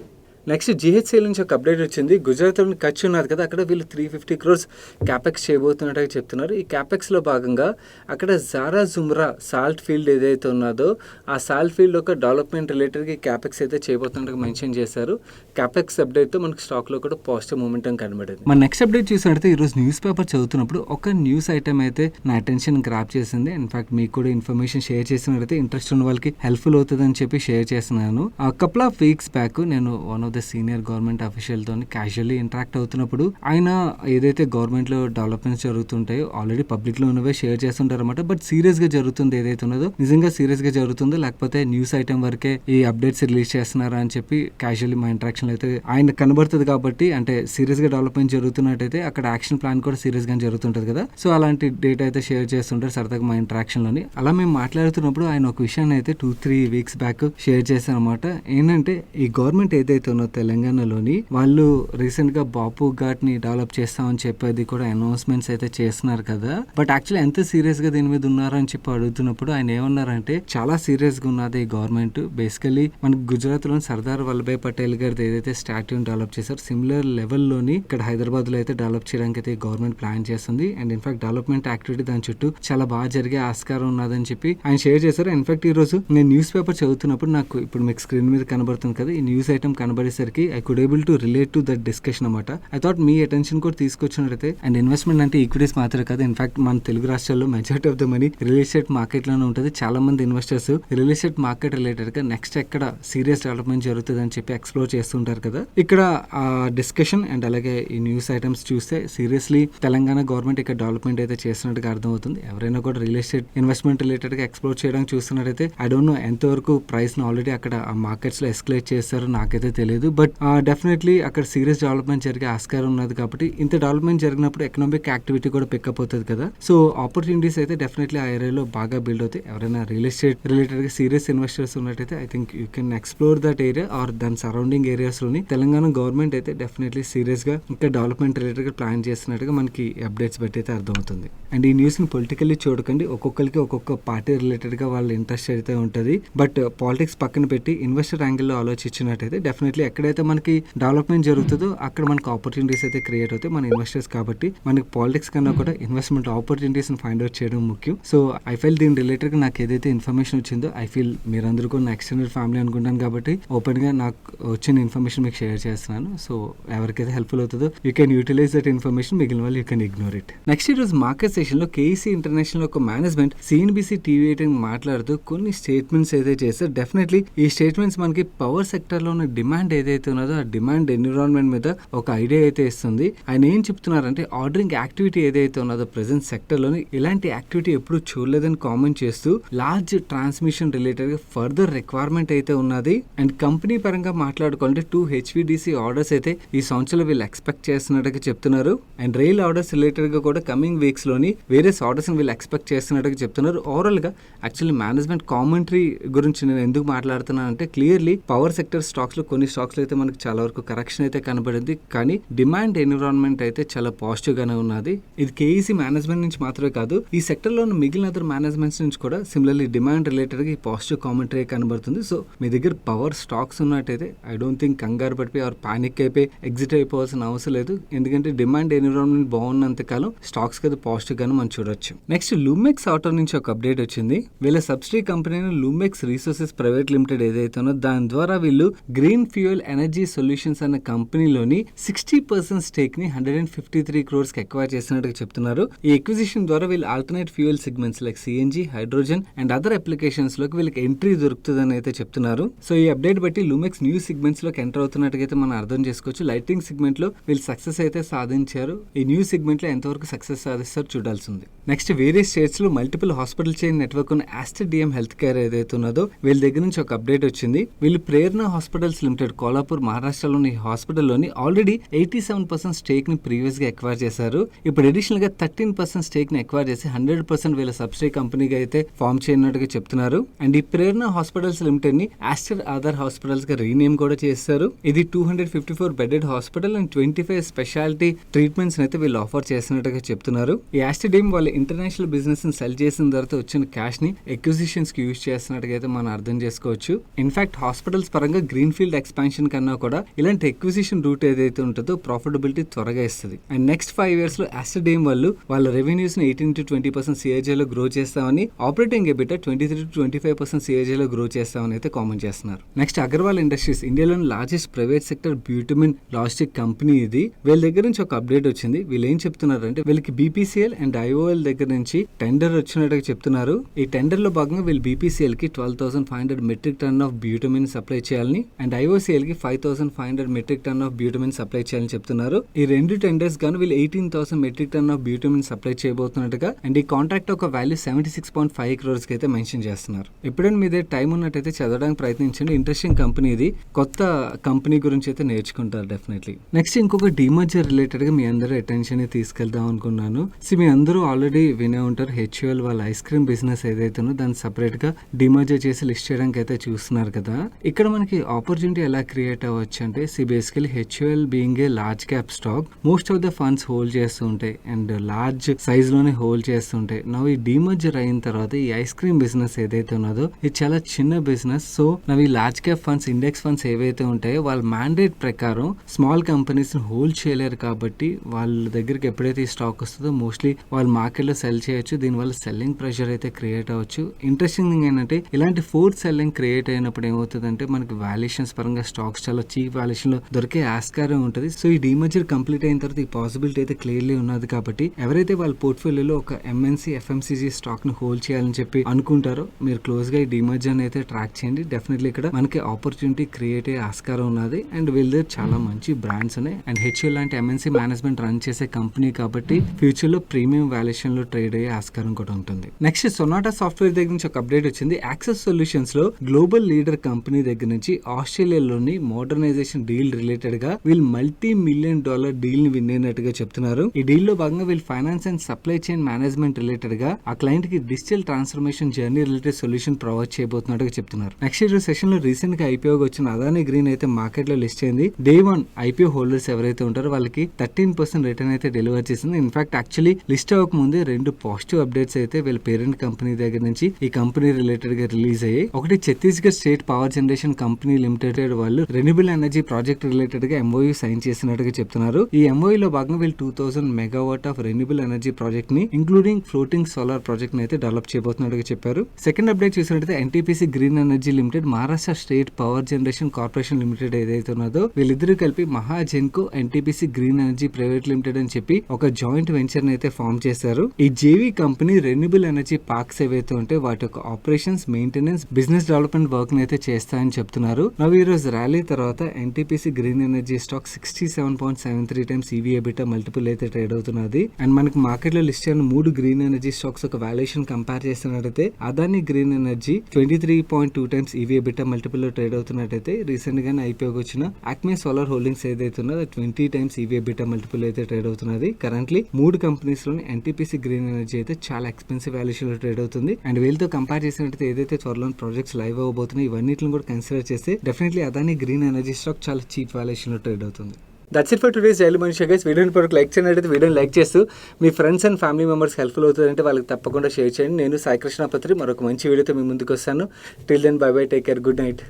నెక్స్ట్ జిహెచ్సిఎల్ నుంచి ఒక అప్డేట్ వచ్చింది. గుజరాత్లోని కచ్ ఉన్నది కదా, అక్కడ వీళ్ళు 350 crores క్యాపెక్స్ చేయబోతున్నట్టుగా చెప్తున్నారు. ఈ క్యాపెక్స్లో భాగంగా అక్కడ జారా జుమ్రా సాల్ట్ ఫీల్డ్ ఏదైతే ఉన్నదో ఆ సాల్ట్ ఫీల్డ్ ఒక డెవలప్మెంట్ రిలేటెడ్గా క్యాపెక్స్ అయితే చేయబోతున్నట్టుగా మెన్షన్ చేశారు. క్యాపెక్స్ అప్డేట్తో మనకి స్టాక్లో కూడా పాజిటివ్ మూమెంటం కనబడింది. మన నెక్స్ట్ అప్డేట్ చూసినట్టయితే ఈరోజు న్యూస్ పేపర్ చదువుతున్నప్పుడు ఒక న్యూస్ ఐటమ్ అయితే నా అటెన్షన్ గ్రాప్ చేసింది. ఇన్ఫాక్ట్ మీకు కూడా ఇన్ఫర్మేషన్ షేర్ చేసినట్టయితే ఇంట్రెస్ట్ ఉన్న వాళ్ళకి హెల్ప్ఫుల్ అవుతుందని చెప్పి షేర్ చేస్తున్నాను. కపుల్ ఆఫ్ వీక్స్ బ్యాక్ నేను one of the senior government official తో క్యాజువల్లీ ఇంటరాక్ట్ అవుతున్నప్పుడు ఆయన ఏదైతే గవర్నమెంట్ లో డెవలప్మెంట్స్ జరుగుతుంటాయో ఆల్రెడీ పబ్లిక్ లో ఉన్నవే షేర్ చేస్తుంటారు అనమాట. బట్ సీరియస్ గా జరుగుతుంది ఏదైతే ఉన్నదో నిజంగా సీరియస్ గా జరుగుతుందో లేకపోతే న్యూస్ ఐటమ్ వరకే ఈ అప్డేట్స్ రిలీజ్ చేస్తున్నారా అని చెప్పి క్యాజువల్లీ మా ఇంటరాక్షన్ అయితే ఆయన కనబడుతుంది. కాబట్టి అంటే సీరియస్ గా డెవలప్మెంట్ జరుగుతున్నట్టయితే అక్కడ యాక్షన్ ప్లాన్ కూడా సీరియస్ గా జరుగుతుంటది కదా. సో అలాంటి డేటా అయితే షేర్ చేస్తుంటారు సరదాగా మా ఇంటరాక్షన్ లోని. అలా మేము మాట్లాడుతున్నప్పుడు ఆయన ఒక విషయాన్ని అయితే 2-3 weeks బ్యాక్ షేర్ చేశారు అనమాట. ఏంటంటే ఈ గవర్నమెంట్ ఏదైతే ఉన్నదో ఉన్న తెలంగాణలోని వాళ్ళు రీసెంట్ గా బాపు ఘాట్ ని డెవలప్ చేస్తామని చెప్పేది కూడా అనౌన్స్మెంట్స్ అయితే చేస్తున్నారు కదా. బట్ యాక్చువల్లీ ఎంత సీరియస్ గా దీని మీద ఉన్నారో అని చెప్పి అడుగుతున్నప్పుడు ఆయన ఏమన్నారంటే చాలా సీరియస్ గా ఉన్నది ఈ గవర్నమెంట్. బేసికలీ మనకి గుజరాత్ లోని సర్దార్ వల్లభాయ్ పటేల్ గారిది ఏదైతే స్టాట్యూని డెవలప్ చేశారు సిమిలర్ లెవెల్ లోని ఇక్కడ హైదరాబాద్ లో అయితే డెవలప్ చేయడానికి అయితే గవర్నమెంట్ ప్లాన్ చేస్తుంది. అండ్ ఇన్ఫాక్ట్ డెవలప్మెంట్ యాక్టివిటీ దాని చుట్టూ చాలా బాగా జరిగే ఆస్కారం ఉన్నదని చెప్పి ఆయన షేర్ చేశారు. ఇన్ఫాక్ట్ ఈ రోజు నేను న్యూస్ పేపర్ చదువుతున్నప్పుడు నాకు ఇప్పుడు మీకు స్క్రీన్ మీద కనబడుతుంది కదా, ఈ న్యూస్ ఐటమ్ కనబడేసరికి I could able to relate to that discussion అనమాట. ఐ థాట్ మీ అటెన్షన్ కూడా తీసుకొచ్చినట్లయితే. అండ్ ఇన్వెస్ట్మెంట్ అంటే ఈక్విటీస్ మాత్రమే కాదు, ఇన్ఫాక్ట్ మన తెలుగు రాష్ట్రాల్లో majority of the money real estate market లోనే ఉంటుంది. చాలా మంది investors real estate market related గా నెక్స్ట్ ఎక్కడ సీరియస్ డెవలప్మెంట్ జరుగుతుంది అని చెప్పి ఎక్స్ప్లోర్ చేస్తుంటారు కదా. ఇక్కడ ఆ డిస్కషన్ అండ్ అలాగే ఈ న్యూస్ ఐటమ్స్ చూస్తే సీరియస్లీ తెలంగాణ గవర్నమెంట్ ఇక్కడ డెవలప్మెంట్ అయితే చేస్తున్నట్టుగా అర్థమవుతుంది. ఎవరైనా కూడా రియల్ ఎస్టేట్ ఇన్వెస్ట్మెంట్ రిలేటెడ్ గా ఎక్స్ప్లోర్ చేయడానికి చూస్తున్నట్టయితే ఐ డోంట్ నో ఎంతవరకు ప్రైస్ ను ఆల్రెడీ అక్కడ ఆ మార్కెట్స్ లో ఎస్కలేట్ చేస్తారో నాకైతే తెలియదు. బట్ డెఫినెట్లీ అక్కడ సీరియస్ డెవలప్మెంట్ జరిగే ఆస్కారం ఉన్నది కాబట్టి ఇంత డెవలప్మెంట్ జరిగినప్పుడు ఎకనామిక్ యాక్టివిటీ కూడా పికప్ అవుతుంది కదా. సో ఆపర్చునిటీస్ అయితే డెఫినెట్లీ ఆ ఏరియాలో బాగా బిల్డ్ అవుతాయి. ఎవరైనా రియల్ ఎస్టేట్ రిలేటెడ్ గా సీరియస్ ఇన్వెస్టర్స్ ఉన్నట్టయితే I think you can explore that area or దాని సరౌండింగ్ ఏరియాస్ లోని. తెలంగాణ గవర్నమెంట్ అయితే డెఫినెట్లీ సీరియస్ గా ఇంకా డెవలప్మెంట్ రిలేటెడ్ గా ప్లాన్ చేస్తున్నట్టుగా మనకి అప్డేట్స్ బట్టి అయితే అర్థమవుతుంది. అండ్ ఈ న్యూస్ ని పొలిటికల్లీ చూడకండి, ఒక్కొక్కరికి ఒక్కొక్క పార్టీ రిలేటెడ్ గా వాళ్ళ ఇంట్రెస్ట్ అయితే ఉంటుంది. బట్ పాలిటిక్స్ పక్కన పెట్టి ఇన్వెస్టర్ యాంగిల్ లో ఆలోచించినట్టయితే డెఫినెట్లీ ఎక్కడైతే మనకి డెవలప్మెంట్ జరుగుతుందో అక్కడ మనకి ఆపర్చునిటీస్ అయితే క్రియేట్ అవుతాయి మన ఇన్వెస్టర్స్ కాబట్టి. మనకి పాలిటిక్స్ కన్నా కూడా ఇన్వెస్ట్మెంట్ ఆపర్చునిటీస్ ఫైండ్ అవుట్ చేయడం ముఖ్యం. సో ఐ ఫీల్ దీని రిలేటెడ్ గా నాకు ఏదైతే ఇన్ఫర్మేషన్ వచ్చిందో ఐ ఫీల్ మీరందరూ కూడా నా ఎక్స్టెండెడ్ ఫ్యామిలీ అనుకుంటాను కాబట్టి ఓపెన్ గా నాకు వచ్చిన ఇన్ఫర్మేషన్ మీకు షేర్ చేస్తున్నాను. సో ఎవరికైతే హెల్ప్ఫుల్ అవుతుందో you can utilize that information, మిగిలిన వాళ్ళు you can ignore it. Next ఈ రోజు మార్కెట్ సెషన్ లో కేఈసీ ఇంటర్నేషనల్ ఒక మేనేజ్మెంట్ సిఎన్బిసి టీవీ మాట్లాడుతూ కొన్ని స్టేట్మెంట్స్ అయితే చేస్తారు. డెఫినెట్లీ ఈ స్టేట్మెంట్స్ మనకి పవర్ సెక్టర్ లో ఉన్న డిమాండ్ ఏదైతే ఉన్నదో ఆ డిమాండ్ ఎన్విరాన్మెంట్ మీద ఒక ఐడియా అయితే ఇస్తుంది. ఆయన ఏం చెప్తున్నారంటే ఆర్డరింగ్ యాక్టివిటీ ఏదైతే ఉన్నదో ప్రెసెంట్ సెక్టర్ లోని ఇలాంటి యాక్టివిటీ ఎప్పుడు చూడలేదని కామెంట్ చేస్తూ లార్జ్ ట్రాన్స్మిషన్ రిలేటెడ్ గా ఫర్దర్ రిక్వైర్మెంట్ అయితే ఉన్నది. అండ్ కంపెనీ పరంగా మాట్లాడుకోవాలంటే 2 HVDC ఆర్డర్స్ అయితే ఈ సంవత్సరంలో వీళ్ళు ఎక్స్పెక్ట్ చేస్తున్నట్టుగా చెప్తున్నారు. అండ్ రైల్ ఆర్డర్స్ రిలేటెడ్ గా కూడా కమింగ్ వీక్స్ లోని వేరియస్ ఆర్డర్స్ వీళ్ళు ఎక్స్పెక్ట్ చేస్తున్నట్టుగా చెప్తున్నారు. ఓవరాల్ గా యాక్చువల్లీ మేనేజ్మెంట్ కామెంటరీ గురించి నేను ఎందుకు మాట్లాడుతున్నాను అంటే క్లియర్లీ పవర్ సెక్టర్ స్టాక్స్ లో కొన్ని స్టాక్స్ లో అయితే మనకి చాలా వరకు కరెక్షన్ అయితే కనబడింది, కానీ డిమాండ్ ఎన్విరాన్మెంట్ అయితే చాలా పాజిటివ్ గానే ఉన్నది. ఇది కేఈసీ మేనేజ్మెంట్ నుంచి మాత్రమే కాదు, ఈ సెక్టర్ లో మిగిలిన అదర్ మేనేజ్మెంట్స్ నుంచి కూడా సిమిలర్లీ డిమాండ్ రిలేటెడ్ గా ఈ పాజిటివ్ కామెంటరీ కనబడుతుంది. సో మీ దగ్గర పవర్ స్టాక్స్ ఉన్నట్టయితే ఐ డోంట్ థింక్ కంగారు పడిపోయి ఆర్ పానిక్ అయిపోయి ఎగ్జిట్ అయిపోవాల్సిన అవసరం లేదు. ఎందుకంటే డిమాండ్ ఎన్విరాన్మెంట్ బాగున్నంత కాలం స్టాక్స్ కదా పాజిటివ్ గాను మనం చూడొచ్చు. నెక్స్ట్ లూమెక్స్ ఆటో నుంచి ఒక అప్డేట్ వచ్చింది. వీళ్ళ subsidy company Lumex resources private limited ఏదైతే ఉందో దాని ద్వారా వీళ్ళు గ్రీన్ ఫ్యూయల్ ఎనర్జీ సొల్యూషన్స్ అనే కంపెనీలోని 60% స్టేక్ ని 153 crores కి ఎక్వైర్ చేసినట్టుగా చెప్తున్నారు. ఈ ఎక్విజిషన్ ద్వారా వీళ్ళు alternate fuel segments like CNG, hydrogen and other applications లోకి వీళ్ళకి ఎంట్రీ దొరుకుతుందని అయితే చెప్తున్నారు. సో ఈ అప్డేట్ బట్టి లూమెక్స్ న్యూ సెగ్మెంట్స్ లోకి ఎంటర్ అవుతున్నట్టుగా అయితే మనం అర్థం చేసుకోవచ్చు. లైటింగ్ సెగ్మెంట్ లో వీళ్ళు సక్సెస్ అయితే సాధించారు. ఈ న్యూ సెగ్మెంట్ లో ఎంతవరకు సక్సెస్ సాధిస్తారు చూడాల్సి ఉంది. నెక్స్ట్ వేరియస్ స్టేట్స్ లో మల్టిపుల్ హాస్పిటల్ చైన్ నెట్వర్క్ ఉన్న ఆస్టర్ డిఎం హెల్త్ కేర్ ఏదైతే ఉన్నదో వీళ్ళ దగ్గర నుంచి ఒక అప్డేట్ వచ్చింది. వీళ్ళు ప్రేరణ హాస్పిటల్స్ లిమిటెడ్ కోలాపూర్ మహారాష్ట్రలోని హాస్పిటల్లోని ఆల్రెడీ 87% స్టేక్ ని ప్రీవియస్ గా ఎక్వైర్ చేశారు. ఇప్పుడు అడిషనల్ గా 13% స్టేక్ ని ఎక్వైర్ చేసి 100% వీళ్ళ సబ్సిడీ కంపెనీగా అయితే ఫామ్ చేయనున్నట్టుగా చెప్తున్నారు. అండ్ ఈ ప్రేరణ హాస్పిటల్స్ లిమిటెడ్ ని ఆస్టర్ ఆధార్ హాస్పిటల్స్ గా రీనేమ్ కూడా చేశారు. ఇది 254 bedded hospital and 25 speciality treatments అయితే వీళ్ళు ఆఫర్ చేసినట్టుగా చెప్తున్నారు. ఈ ఆస్టర్ డిఎం వాళ్ళ ఇంటర్నేషనల్ బిజినెస్ ని సెల్ చేసిన తర్వాత వచ్చిన క్యాష్ ని ఎక్విజిషన్స్ కి యూజ్ చేస్తున్నట్టుగా అయితే మనం అర్థం చేసుకోవచ్చు. ఇన్ఫాక్ట్ హాస్పిటల్స్ పరంగా గ్రీన్ ఫీల్డ్ ఎక్స్పాన్షన్ కన్నా కూడా ఇలాంటి ఎక్విజిషన్ రూట్ ఏదైతే ఉంటుందో ప్రాఫిటబిలిటీ త్వరగా ఇస్తుంది. అండ్ నెక్స్ట్ 5 years లో ఆస్టర్ డిఎం వాళ్ళు వాళ్ళ రెవెన్యూస్ ని 18 to 20% CAGR లో గ్రో చేస్తామని, ఆపరేటింగ్ ఎబిటా 23 to 25% CAGR లో గ్రో చేస్తామని అయితే కామెంట్ చేస్తున్నారు. నెక్స్ట్ అగర్వాల్ ఇండస్ట్రీస్ ఇండియాలోని largest private sector bitumen logistic company ఇది. వీళ్ళ దగ్గర నుంచి ఒక అప్డేట్ వచ్చింది. వీళ్ళు ఏం చెప్తున్నారంటే వీళ్ళకి BPCL అండ్ IOL దగ్గర నుంచి టెండర్ వచ్చినట్టుగా చెప్తున్నారు. ఈ టెండర్ లో భాగంగా వీళ్ళు BPCL కి 12,500 metric ton of bitumen supply చేయాలని అండ్ IOCL కి 5,500 metric ton of bitumen supply చేయాలని చెప్తున్నారు. ఈ రెండు టెండర్స్ గాను వీళ్ళు 18,000 metric ton of bitumen supply చేయబోతున్నట్టుగా అండ్ ఈ కాంట్రాక్ట్ ఒక వాల్యూ 76.5 crores కి అయితే మెన్షన్ చేస్తున్నారు. ఎప్పుడైనా మీ దగ్గర టైం ఉన్నట్టయితే చదవడానికి ప్రయత్నించండి. ఇంట్రెస్టింగ్ కంపెనీ ఇది. కొత్త కంపెనీ గురించి అయితే నేర్చుకుంటారు డెఫినెట్లీ. నెక్స్ట్ ఇంకొక డీమర్జర్ రిలేటెడ్ గా మీ అందరూ అటెన్షన్ తీసుకెళ్దాం అనుకున్నాను. మీ అందరూ ఆల్రెడీ వినే ఉంటారు HUL వాళ్ళ ఐస్ క్రీమ్ బిజినెస్ ఏదైతే ఉందో దాన్ని సపరేట్ గా డిమర్జర్ చేసి లిస్ట్ చేయడానికి అయితే చూస్తున్నారు కదా. ఇక్కడ మనకి ఆపర్చునిటీ ఎలా క్రియేట్ అవ్వచ్చు అంటే basically HUL being a large cap stock, most of the funds hold చేస్తూ ఉంటాయి అండ్ లార్జ్ సైజ్ లోనే హోల్డ్ చేస్తుంటాయి. నవ్వు ఈ డీమర్జర్ అయిన తర్వాత ఈ ఐస్ క్రీమ్ బిజినెస్ ఏదైతే ఉన్నదో ఇది చాలా చిన్న బిజినెస్. సో నవ్వు ఈ large cap funds, index funds ఏవైతే ఉంటాయో వాళ్ళ మ్యాండేట్ ప్రకారం స్మాల్ కంపెనీస్ ని హోల్డ్ చేయలేరు కాబట్టి వాళ్ళ దగ్గరికి ఎప్పుడైతే ఈ స్టాక్ వస్తుందో మోస్ట్లీ వాళ్ళు మార్కెట్ లో సెల్ చేయొచ్చు. దీనివల్ల సెల్లింగ్ ప్రెషర్ అయితే క్రియేట్ అవ్వచ్చు. ఇంట్రెస్టింగ్ థింగ్ ఏంటంటే ఇలాంటి ఫోర్త్ సెల్లింగ్ క్రియేట్ అయినప్పుడు ఏమవుతుందంటే మనకి వాల్యుయేషన్స్ పరంగా స్టాక్స్ చాలా చీప్ వాల్యుయేషన్ లో దొరికే ఆస్కారం ఉంటుంది. సో ఈ డీమర్జర్ కంప్లీట్ అయిన తర్వాత ఈ పాసిబిలిటీ అయితే క్లియర్లీ ఉన్నది కాబట్టి ఎవరైతే వాళ్ళ పోర్ట్ఫోలియోలో ఒక ఎంఎన్సీ ఎఫ్ఎంసీజీ స్టాక్ ను హోల్డ్ చేయాలని చెప్పి అనుకుంటారో మీరు క్లోజ్ గా ఈ డీమర్జర్ అయితే ట్రాక్ చేయండి. డెఫినెట్లీ ఇక్కడ మనకి ఆపర్చునిటీ క్రియేట్ అయ్యే ఆస్కారం ఉన్నది అండ్ వీళ్ళ దగ్గర చాలా మంచి బ్రాండ్స్ ఉన్నాయి అండ్ హెచ్యుఎల్ లాంటి ఎంఎన్సీ మేనేజ్మెంట్ రన్ చేసే కంపెనీ కాబట్టి ఫ్యూచర్ లో ప్రీమియం వాల్యుయేషన్ లో ట్రేడ్ అయ్యే ఆస్కారం కూడా ఉంటుంది. నెక్స్ట్ సొనాటా సాఫ్ట్వేర్ దగ్గర నుంచి ఒక అప్డేట్ వచ్చింది. యాక్సెస్ సొల్యూషన్స్ లో గ్లోబల్ లీడర్ కంపెనీ దగ్గర నుంచి ఆస్ట్రేలియాలోని మోడర్నైజేషన్ డీల్ రిలేటెడ్ గా వీళ్ళు $multi-million డీల్ ని విన్ అయినట్టుగా చెప్తున్నారు. ఈ డీల్ లో భాగంగా వీళ్ళు finance and supply chain management related గా ఆ క్లయింట్ కి digital transformation journey related solution provide చేయబోతున్నట్టుగా చెప్తున్నారు. నెక్స్ట్ సెషన్ లో రీసెంట్ గా ఐపీఓ వచ్చిన అదానీ గ్రీన్ అయితే మార్కెట్ లో లిస్ట్ అయింది. డే 1 ఐపీఓ హోల్డర్స్ ఎవరైతే ఉంటారో వాళ్ళకి 13% రిటర్న్ అయితే డెలివర్ చేసింది. ఇన్ఫాక్ట్ యాక్చువల్లీ లిస్ట్ అవ్వక ముందే 2 పాజిటివ్ అప్డేట్స్ అయితే వీళ్ళ పేరెంట్ కంపెనీ దగ్గర నుంచి ఈ కంపెనీ రిలేటెడ్ గా రిలీజ్ అయ్యాయి. ఒకటి Chhattisgarh state power generation company limited వాళ్ళు రెన్యూబుల్ ఎనర్జీ ప్రాజెక్ట్ రిలేటెడ్ గా ఎంఓయూ సైన్ చేసినట్టుగా చెప్తున్నారు. ఈ ఎంఓయూ లో భాగంగా వీళ్ళు 2000 megawatt of renewable energy project ని ఇంక్లూడింగ్ ఫ్లోటింగ్ సోలార్ ప్రాజెక్ట్ ని అయితే డెవలప్ చేయబోతున్నట్టుగా చెప్పారు. సెకండ్ అప్డేట్ చూసినట్లయితే NTPC green energy limited, Maharashtra state power generation corporation limited ఏదైతే ఉన్నదో వీళ్ళిద్దరూ కలిపి Mahagenco NTPC green energy private limited అని చెప్పి ఒక జాయింట్ వెంచర్ ని అయితే ఫామ్ చేశారు. ఈ JV company renewable energy parks ఏవైతే ఉంటే వాటి యొక్క operations, maintenance, business development work ని అయితే చేస్తాయని చెప్తున్నారు. నవ్వు ఈ రోజు ర్యాలీ తర్వాత NTPC green energy stock 67.73 times EV EBITDA multiple అయితే ట్రేడ్ అవుతున్నది. అండ్ మనకి మార్కెట్ లో లిస్ట్ అయిన 3 గ్రీన్ ఎనర్జీ స్టాక్స్ ఒక వాల్యుయేషన్ కంపేర్ చేస్తున్నట్టయితే Adani green energy 23.2 times EV EBITDA multiple లో ట్రేడ్ అవుతున్నట్టయితే రీసెంట్ గానే ఐపీఓకి వచ్చిన ఆక్మే సోలార్ హోల్డింగ్స్ ఏదైతే ఉన్నదో 20 టైమ్స్ ఈవీఎబిటా మల్టిపుల్ అయితే ట్రేడ్ అవుతున్నది. కరెంట్లీ 3 కంపెనీస్ లోని ఎన్టీపీసీ గ్రీన్ ఎనర్జీ అయితే చాలా ఎక్స్పెన్సివ్ వాల్యుయేషన్ లో ట్రేడ్ అవుతుంది. అండ్ వీళ్ళతో కంపేర్ చేసినట్టయితే ఏదైతే త్వరలో ప్రాజెక్ట్స్ లైవ్ అవ్వబోతున్నాయి ఇవన్నిటిని కూడా కన్సిడర్ చేస్తే definitely Adani green energy stock చాలా చీప్ వాల్యుయేషన్ లో ట్రేడ్ అవుతుంది. That's it for today's daily money show guys. వీడియోని వరకు లైక్ చేయండి. వీడియోని లైక్ చేస్తూ మీ friends and family members helpful అవుతుందంటే వాళ్ళకి తప్పకుండా షేర్ చేయండి. నేను సాయి కృష్ణ పత్రి మరొక మంచి వీడియోతో మీ ముందుకు వస్తాను. Till then bye bye, take care, good night.